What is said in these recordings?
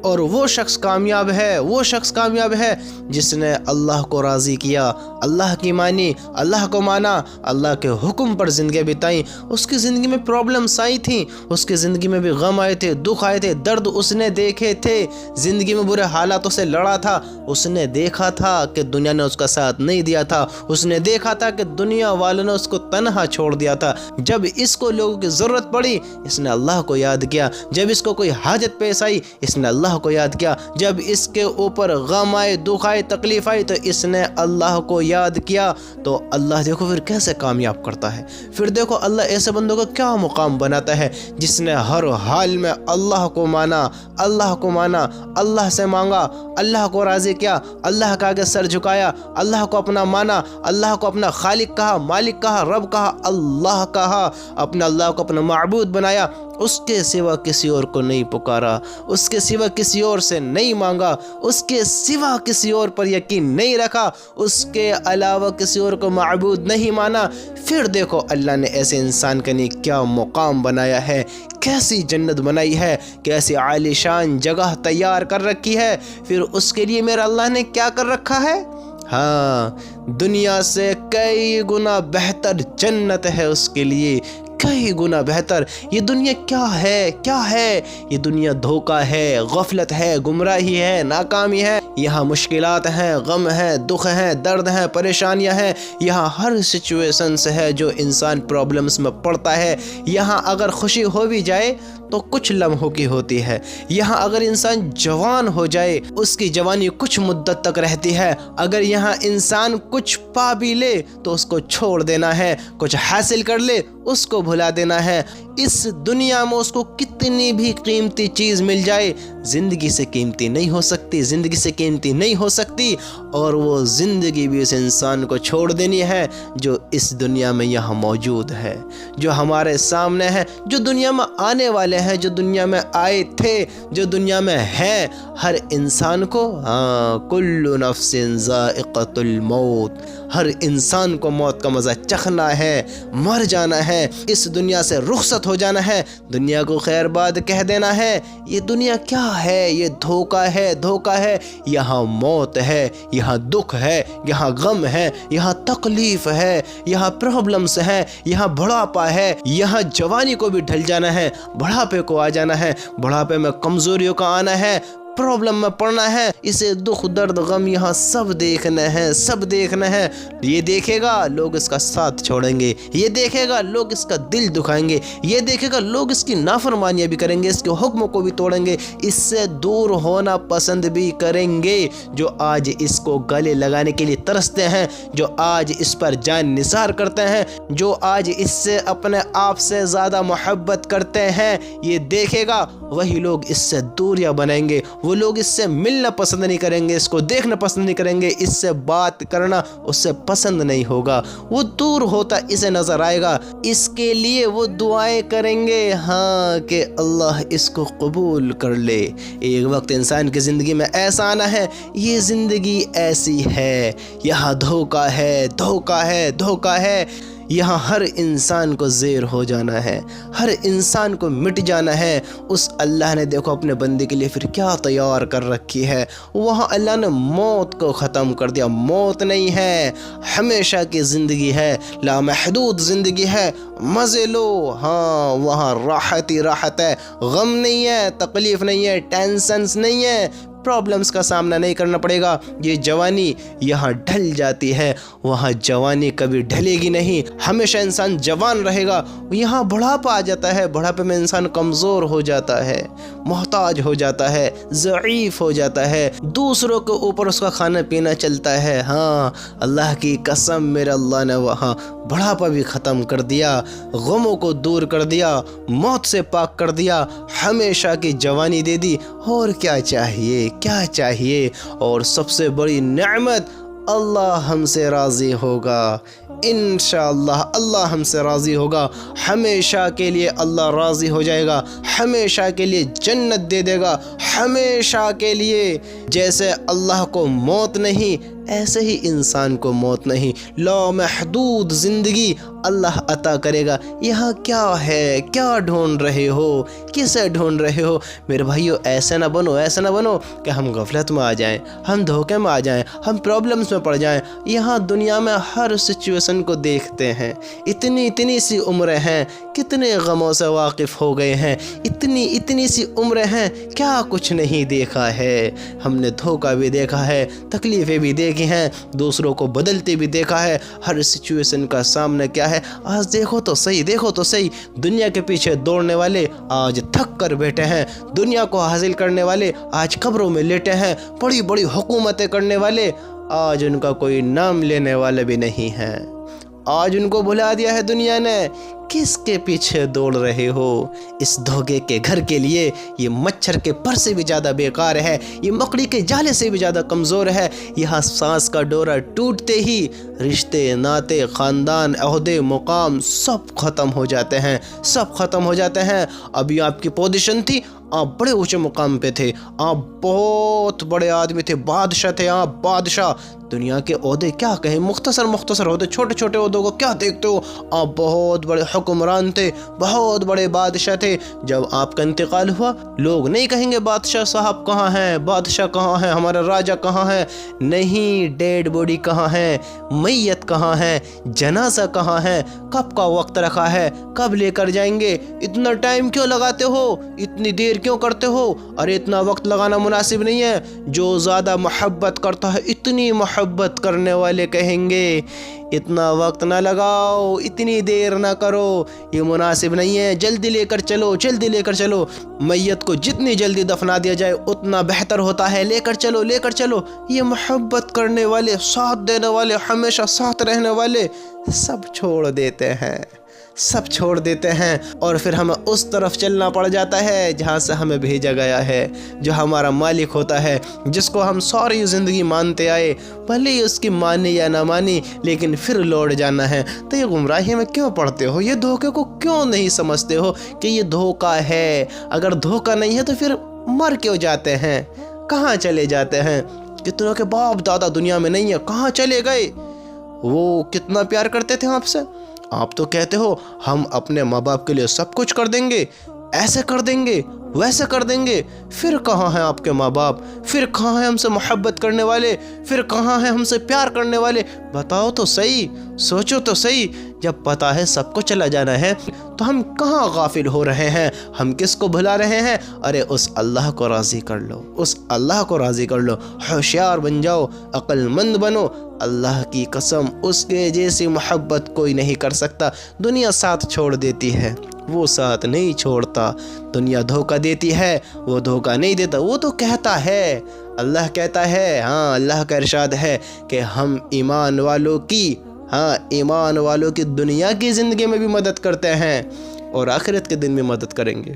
اور وہ شخص کامیاب ہے، وہ شخص کامیاب ہے جس نے اللہ کو راضی کیا، اللہ کی مانی، اللہ کو مانا، اللہ کے حکم پر زندگی بتائیں۔ اس کی زندگی میں پرابلمس آئی تھیں، اس کی زندگی میں بھی غم آئے تھے، دکھ آئے تھے، درد اس نے دیکھے تھے، زندگی میں برے حالاتوں سے لڑا تھا، اس نے دیکھا تھا کہ دنیا نے اس کا ساتھ نہیں دیا تھا، اس نے دیکھا تھا کہ دنیا والوں نے اس کو تنہا چھوڑ دیا تھا۔ جب اس کو لوگوں کی ضرورت پڑی اس نے اللہ کو یاد کیا، جب اس کو کوئی حاجت پیش آئی اس نے اللہ کو یاد کیا، جب اس کے اوپر غم آئے، دکھ آئے، تکلیف آئی تو اس نے اللہ کو یاد کیا، تو اللہ دیکھو پھر کیسے کامیاب کرتا ہے۔ پھر دیکھو اللہ ایسے بندوں کا کیا مقام بناتا ہے جس نے ہر حال میں اللہ کو مانا، اللہ کو مانا، اللہ سے مانگا، اللہ کو راضی کیا، اللہ کا آگے سر جھکایا، اللہ کو اپنا مانا، اللہ کو اپنا خالق کہا، مالک کہا، رب کہا، اللہ کہا، اپنا اللہ کو اپنا معبود بنایا، اس کے سوا کسی اور کو نہیں پکارا، اس کے سوا کسی اور سے نہیں مانگا، اس کے سوا کسی اور پر یقین نہیں رکھا، اس کے علاوہ کسی اور کو معبود نہیں مانا۔ پھر دیکھو اللہ نے ایسے انسان کے لیے کیا مقام بنایا ہے، کیسی جنت بنائی ہے، کیسی عالی شان جگہ تیار کر رکھی ہے۔ پھر اس کے لیے میرا اللہ نے کیا کر رکھا ہے؟ ہاں، دنیا سے کئی گنا بہتر جنت ہے اس کے لیے، کئی گنا بہتر۔ یہ دنیا کیا ہے؟ کیا ہے یہ دنیا؟ دھوکہ ہے، غفلت ہے، گمراہی ہے، ناکامی ہے۔ یہاں مشکلات ہیں، غم ہے، دکھ ہیں، درد ہیں، پریشانیاں ہیں، یہاں ہر سچویشن سے ہے جو انسان پرابلمس میں پڑتا ہے۔ یہاں اگر خوشی ہو بھی جائے تو کچھ لمحوں کی ہوتی ہے، یہاں اگر انسان جوان ہو جائے اس کی جوانی کچھ مدت تک رہتی ہے، اگر یہاں انسان کچھ پا بھی لے تو اس کو چھوڑ دینا ہے، کچھ حاصل کر لے اس کو بھلا دینا ہے۔ اس دنیا میں اس کو کتنی بھی قیمتی چیز مل جائے زندگی سے قیمتی نہیں ہو سکتی، زندگی سے قیمتی نہیں ہو سکتی، اور وہ زندگی بھی اس انسان کو چھوڑ دینی ہے جو اس دنیا میں یہاں موجود ہے، جو ہمارے سامنے ہے، جو دنیا میں آنے والے ہیں، جو دنیا میں آئے تھے، جو دنیا میں ہیں۔ ہر انسان کو کل نفس ذائقۃ الموت، ہر انسان کو موت کا مزہ چکھنا ہے، مر جانا ہے، اس دنیا سے رخصت ہو جانا ہے، دنیا کو خیر باد کہہ دینا ہے۔ یہ دنیا کیا ہے؟ یہ دھوکہ ہے، دھوکہ ہے۔ یہاں موت ہے، یہاں دکھ ہے، یہاں غم ہے، یہاں تکلیف ہے، یہاں پرابلمس ہیں، یہاں بڑھاپا ہے، یہاں جوانی کو بھی ڈھل جانا ہے، بڑھاپے کو آ جانا ہے، بڑھاپے میں کمزوریوں کا آنا ہے، پرابلم میں پڑنا ہے، اسے دکھ درد غم یہاں سب دیکھنا ہے، سب دیکھنا ہے۔ یہ دیکھے گا لوگ اس کا ساتھ چھوڑیں گے، یہ دیکھے گا لوگ اس کا دل دکھائیں گے، یہ دیکھے گا لوگ اس کی نافرمانیاں بھی کریں گے، اس کے حکموں کو بھی توڑیں گے، اس سے دور ہونا پسند بھی کریں گے۔ جو آج اس کو گلے لگانے کے لیے ترستے ہیں، جو آج اس پر جان نثار کرتے ہیں، جو آج اس سے اپنے آپ سے زیادہ محبت کرتے ہیں، یہ دیکھے گا وہی لوگ اس سے دوریاں بنائیں گے، وہ لوگ اس سے ملنا پسند نہیں کریں گے، اس کو دیکھنا پسند نہیں کریں گے، اس سے بات کرنا اس سے پسند نہیں ہوگا، وہ دور ہوتا اسے نظر آئے گا، اس کے لیے وہ دعائیں کریں گے ہاں کہ اللہ اس کو قبول کر لے۔ ایک وقت انسان کی زندگی میں ایسا آنا ہے، یہ زندگی ایسی ہے، یہاں دھوکہ ہے، دھوکہ ہے، دھوکہ ہے، یہاں ہر انسان کو زیر ہو جانا ہے، ہر انسان کو مٹ جانا ہے۔ اس اللہ نے دیکھو اپنے بندے کے لیے پھر کیا تیار کر رکھی ہے، وہاں اللہ نے موت کو ختم کر دیا، موت نہیں ہے، ہمیشہ کی زندگی ہے، لامحدود زندگی ہے، مزے لو، ہاں وہاں راحت ہی راحت ہے، غم نہیں ہے، تکلیف نہیں ہے، ٹینشنز نہیں ہے، پرابلمز کا سامنا نہیں کرنا پڑے گا۔ یہ جوانی یہاں ڈھل جاتی ہے، وہاں جوانی کبھی ڈھلے گی نہیں، ہمیشہ انسان جوان رہے گا۔ یہاں بڑھاپا آ جاتا ہے، بڑھاپے میں انسان کمزور ہو جاتا ہے، محتاج ہو جاتا ہے، ضعیف ہو جاتا ہے، دوسروں کے اوپر اس کا کھانا پینا چلتا ہے۔ ہاں اللہ کی قسم میرے اللہ نے وہاں بڑھاپا بھی ختم کر دیا، غموں کو دور کر دیا، موت سے پاک کر دیا، ہمیشہ کی جوانی دے دی۔ اور کیا چاہیے، کیا چاہیے؟ اور سب سے بڑی نعمت اللہ ہم سے راضی ہوگا، انشاءاللہ اللہ ہم سے راضی ہوگا، ہمیشہ کے لیے اللہ راضی ہو جائے گا، ہمیشہ کے لیے جنت دے دے گا، ہمیشہ کے لیے۔ جیسے اللہ کو موت نہیں ایسے ہی انسان کو موت نہیں، لامحدود زندگی اللہ عطا کرے گا۔ یہاں کیا ہے، کیا ڈھونڈ رہے ہو، کسے ڈھونڈ رہے ہو؟ میرے بھائیو، ایسے نہ بنو، ایسے نہ بنو کہ ہم غفلت میں آ جائیں، ہم دھوکے میں آ جائیں، ہم پرابلمس میں پڑ جائیں۔ یہاں دنیا میں ہر سچویشن کو دیکھتے ہیں، اتنی سی عمریں ہیں، کتنے غموں سے واقف ہو گئے ہیں، اتنی سی عمریں ہیں، کیا کچھ نہیں دیکھا ہے۔ ہم نے دھوکہ بھی دیکھا ہے، تکلیفیں بھی دیکھی ہیں، دوسروں کو بدلتے بھی دیکھا ہے، ہر سچویشن کا سامنا کیا ہے۔ آج دیکھو تو صحیح، دنیا کے پیچھے دوڑنے والے آج تھک کر بیٹھے ہیں، دنیا کو حاصل کرنے والے آج قبروں میں لیٹے ہیں، بڑی بڑی حکومتیں کرنے والے آج ان کا کوئی نام لینے والا بھی نہیں ہے۔ آج ان کو بھلا دیا ہے دنیا نے۔ کس کے پیچھے دوڑ رہے ہو؟ اس دھوکے کے گھر کے لیے یہ مچھر کے پر سے بھی زیادہ بیکار ہے، یہ مکڑی کے جالے سے بھی زیادہ کمزور ہے۔ یہاں سانس کا ڈورا ٹوٹتے ہی رشتے، ناتے، خاندان، عہدے، مقام سب ختم ہو جاتے ہیں۔ ابھی آپ کی پوزیشن تھی، آپ بڑے اونچے مقام پہ تھے، آپ بہت بڑے آدمی تھے، بادشاہ تھے، آپ بادشاہ۔ دنیا کے عہدے کیا کہیں، مختصر عہدے، چھوٹے عہدوں کو کیا دیکھتے ہو؟ آپ بہت بڑے حکمران تھے، بہت بڑے بادشاہ تھے۔ جب آپ کا انتقال ہوا، لوگ نہیں کہیں گے بادشاہ صاحب کہاں ہیں، بادشاہ کہاں ہیں، ہمارا راجہ کہاں ہے؟ نہیں، ڈیڈ باڈی کہاں ہے، میت کہاں ہے، جنازہ کہاں ہے، کب کا وقت رکھا ہے، کب لے کر جائیں گے؟ اتنا ٹائم کیوں لگاتے ہو، اتنی دیر کیوں کرتے ہو؟ ارے اتنا وقت لگانا مناسب نہیں ہے۔ جو زیادہ محبت کرتا ہے، اتنی محبت کرنے والے کہیں گے اتنا وقت نہ لگاؤ، اتنی دیر نہ کرو، یہ مناسب نہیں ہے، جلدی لے کر چلو۔ میت کو جتنی جلدی دفنا دیا جائے اتنا بہتر ہوتا ہے، لے کر چلو۔ یہ محبت کرنے والے، ساتھ دینے والے، ہمیشہ ساتھ رہنے والے سب چھوڑ دیتے ہیں اور پھر ہمیں اس طرف چلنا پڑ جاتا ہے جہاں سے ہمیں بھیجا گیا ہے، جو ہمارا مالک ہوتا ہے، جس کو ہم ساری زندگی مانتے آئے، بھلے ہی اس کی مانی یا نہ مانی، لیکن پھر لوٹ جانا ہے۔ تو یہ گمراہی میں کیوں پڑھتے ہو؟ یہ دھوکے کو کیوں نہیں سمجھتے ہو کہ یہ دھوکہ ہے؟ اگر دھوکہ نہیں ہے تو پھر مر کیوں جاتے ہیں؟ کہاں چلے جاتے ہیں؟ کتنوں کے باپ دادا دنیا میں نہیں ہے، کہاں چلے گئے؟ وہ کتنا پیار کرتے تھے آپ سے۔ آپ تو کہتے ہو ہم اپنے ماں باپ کے لیے سب کچھ کر دیں گے، ایسے کر دیں گے، ویسے کر دیں گے۔ پھر کہاں ہیں آپ کے ماں باپ؟ پھر کہاں ہیں ہم سے محبت کرنے والے؟ پھر کہاں ہیں ہم سے پیار کرنے والے؟ بتاؤ تو صحیح، سوچو تو صحیح۔ جب پتا ہے سب کو چلا جانا ہے تو ہم کہاں غافل ہو رہے ہیں؟ ہم کس کو بھلا رہے ہیں؟ ارے اس اللہ کو راضی کر لو، ہوشیار بن جاؤ، عقل مند بنو۔ اللہ کی قسم، اس کے جیسی محبت کوئی نہیں کر سکتا۔ دنیا ساتھ چھوڑ دیتی ہے، وہ ساتھ نہیں چھوڑتا۔ دنیا دھوکہ دیتی ہے، وہ دھوکہ نہیں دیتا، وہ تو کہتا ہے۔ اللہ کہتا ہے، اللہ کا ارشاد ہے کہ ہم ایمان والوں کی دنیا کی زندگی میں بھی مدد کرتے ہیں اور آخرت کے دن میں مدد کریں گے۔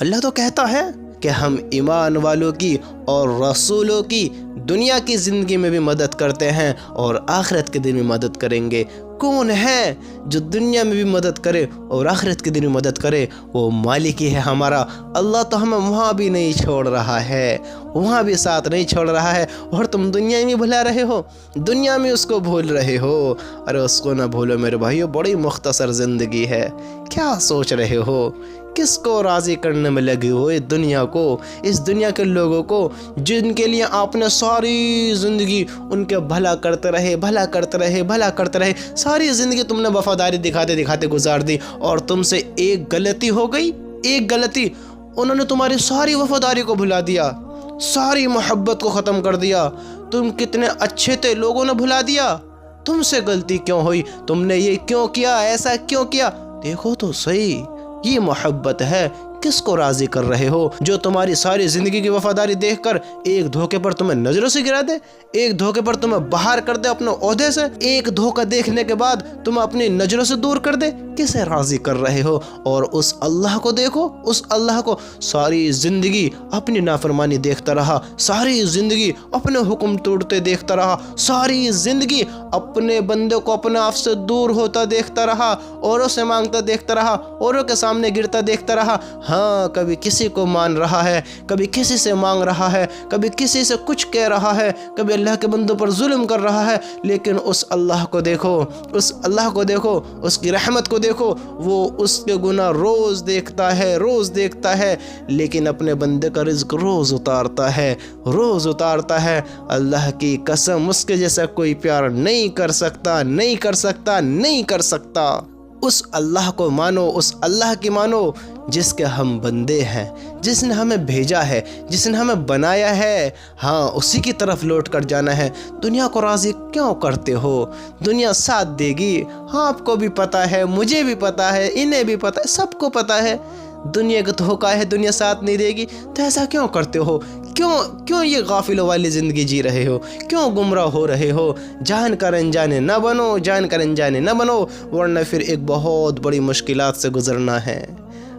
اللہ تو کہتا ہے کہ ہم ایمان والوں کی اور رسولوں کی دنیا کی زندگی میں بھی مدد کرتے ہیں اور آخرت کے دن میں مدد کریں گے۔ کون ہے جو دنیا میں بھی مدد کرے اور آخرت کے دن میں مدد کرے؟ وہ مالک ہی ہے ہمارا۔ اللہ تو ہمیں وہاں بھی نہیں چھوڑ رہا ہے، وہاں بھی ساتھ نہیں چھوڑ رہا ہے، اور تم دنیا میں بھلا رہے ہو، دنیا میں اس کو بھول رہے ہو۔ ارے اس کو نہ بھولو میرے بھائیو، بڑی مختصر زندگی ہے، کیا سوچ رہے ہو؟ کس کو راضی کرنے میں لگے ہو؟ اس دنیا کو، اس دنیا کے لوگوں کو جن کے لیے آپ نے ساری زندگی ان کے بھلا کرتے رہے، ساری زندگی تم نے وفاداری دکھاتے گزار دی، اور تم سے ایک غلطی ہو گئی، انہوں نے تمہاری ساری وفاداری کو بھلا دیا، ساری محبت کو ختم کر دیا۔ تم کتنے اچھے تھے، لوگوں نے بھلا دیا۔ تم سے غلطی کیوں ہوئی؟ تم نے یہ کیوں کیا؟ ایسا کیوں کیا؟ دیکھو تو صحیح، یہ محبت ہے۔ کس کو راضی کر رہے ہو جو تمہاری ساری زندگی کی وفاداری دیکھ کر ایک دھوکے پر تمہیں نظروں سے گرا دے، ایک دھوکے پر تمہیں باہر کر دے اپنے عہدے سے، ایک دھوکہ دیکھنے کے بعد تمہیں اپنی نظروں سے دور کر دے؟ کسے راضی کر رہے ہو؟ اور اس اللہ کو دیکھو، اس اللہ کو ساری زندگی اپنی نافرمانی دیکھتا رہا، ساری زندگی اپنے حکم توڑتے دیکھتا رہا، ساری زندگی اپنے بندے کو اپنے آپ سے دور ہوتا دیکھتا رہا، اوروں سے مانگتا دیکھتا رہا، اوروں کے سامنے گرتا دیکھتا رہا، ہاں کبھی کسی کو مان رہا ہے، کبھی کسی سے مانگ رہا ہے، کبھی کسی سے کچھ کہہ رہا ہے، کبھی اللہ کے بندوں پر ظلم کر رہا ہے، لیکن اس اللہ کو دیکھو، اس اللہ کو دیکھو، اس کی رحمت کو دیکھو، وہ اس کے گناہ روز دیکھتا ہے، روز دیکھتا ہے، لیکن اپنے بندے کا رزق روز اتارتا ہے، روز اتارتا ہے۔ اللہ کی قسم اس کے جیسا کوئی پیار نہیں کر سکتا، نہیں کر سکتا، نہیں کر سکتا۔ اس اللہ کو مانو، اس اللہ کی مانو جس کے ہم بندے ہیں، جس نے ہمیں بھیجا ہے، جس نے ہمیں بنایا ہے، ہاں اسی کی طرف لوٹ کر جانا ہے۔ دنیا کو راضی کیوں کرتے ہو؟ دنیا ساتھ دے گی، ہاں آپ کو بھی پتہ ہے، مجھے بھی پتہ ہے، انہیں بھی پتہ ہے، سب کو پتہ ہے دنیا کا دھوکہ ہے، دنیا ساتھ نہیں دے گی، تو ایسا کیوں کرتے ہو؟ کیوں یہ غافلوں والی زندگی جی رہے ہو؟ کیوں گمراہ ہو رہے ہو؟ جان کر انجانے نہ بنو، جان کر انجانے نہ بنو، ورنہ پھر ایک بہت بڑی مشکلات سے گزرنا ہے۔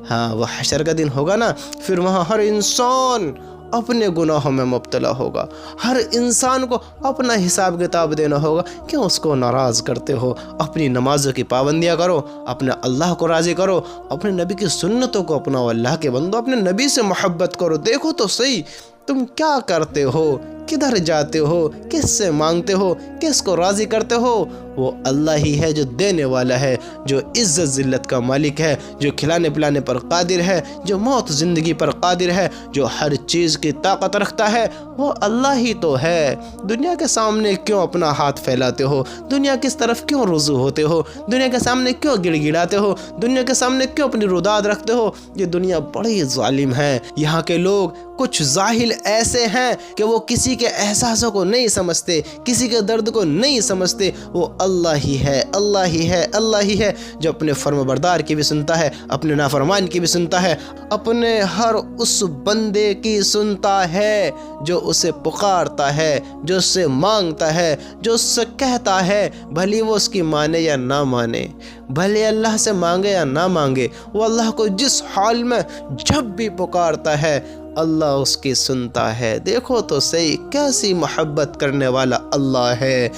ہاں وہ حشر کا دن ہوگا نا، پھر وہاں ہر انسان اپنے گناہوں میں مبتلا ہوگا، ہر انسان کو اپنا حساب کتاب دینا ہوگا۔ کیوں اس کو ناراض کرتے ہو؟ اپنی نمازوں کی پابندیاں کرو، اپنے اللہ کو راضی کرو، اپنے نبی کی سنتوں کو اپناؤ، اللہ کے بندو اپنے نبی سے محبت کرو۔ دیکھو تو صحیح تم کیا کرتے ہو، کدھر جاتے ہو، کس سے مانگتے ہو، کس کو راضی کرتے ہو؟ وہ اللہ ہی ہے جو دینے والا ہے، جو عزت ذلت کا مالک ہے، جو کھلانے پلانے پر قادر ہے، جو موت زندگی پر قادر ہے، جو ہر چیز کی طاقت رکھتا ہے، وہ اللہ ہی تو ہے۔ دنیا کے سامنے کیوں اپنا ہاتھ پھیلاتے ہو؟ دنیا کس طرف کیوں رجوع ہوتے ہو؟ دنیا کے سامنے کیوں گڑ گڑاتے ہو؟ دنیا کے سامنے کیوں اپنی روداد رکھتے ہو؟ یہ دنیا بڑی ظالم ہے۔ یہاں کے لوگ کچھ جاہل ایسے ہیں کہ وہ کسی کے احساسوں کو نہیں سمجھتے، کسی کے درد کو نہیں سمجھتے۔ وہ اللہ ہی ہے، اللہ ہی ہے، اللہ ہی ہے جو اپنے فرم بردار کی بھی سنتا ہے، اپنے نافرمان کی بھی سنتا ہے، اپنے ہر اس بندے کی سنتا ہے جو اسے پکارتا ہے، جو اس سے مانگتا ہے، جو اس سے کہتا ہے، بھلی وہ اس کی مانے یا نہ مانے، بھلے اللہ سے مانگے یا نہ مانگے، وہ اللہ کو جس حال میں جب بھی پکارتا ہے اللہ اس کی سنتا ہے۔ دیکھو تو صحیح کیسی محبت کرنے والا اللہ ہے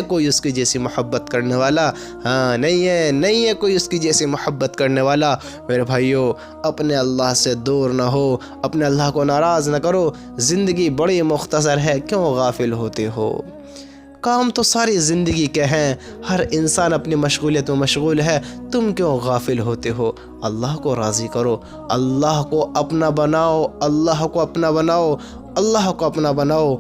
کوئی اس کی جیسی محبت کرنے والا؟ ہاں نہیں ہے کوئی اس کی جیسی محبت کرنے والا۔ میرے بھائیو اپنے اللہ سے دور نہ ہو، اپنے اللہ کو ناراض نہ کرو۔ زندگی بڑی مختصر ہے، کیوں غافل ہوتے ہو؟ کام تو ساری زندگی کے ہیں، ہر انسان اپنی مشغولیت میں مشغول ہے، تم کیوں غافل ہوتے ہو؟ اللہ کو راضی کرو، اللہ کو اپنا بناؤ، اللہ کو اپنا بناؤ، اللہ کو اپنا بناؤ۔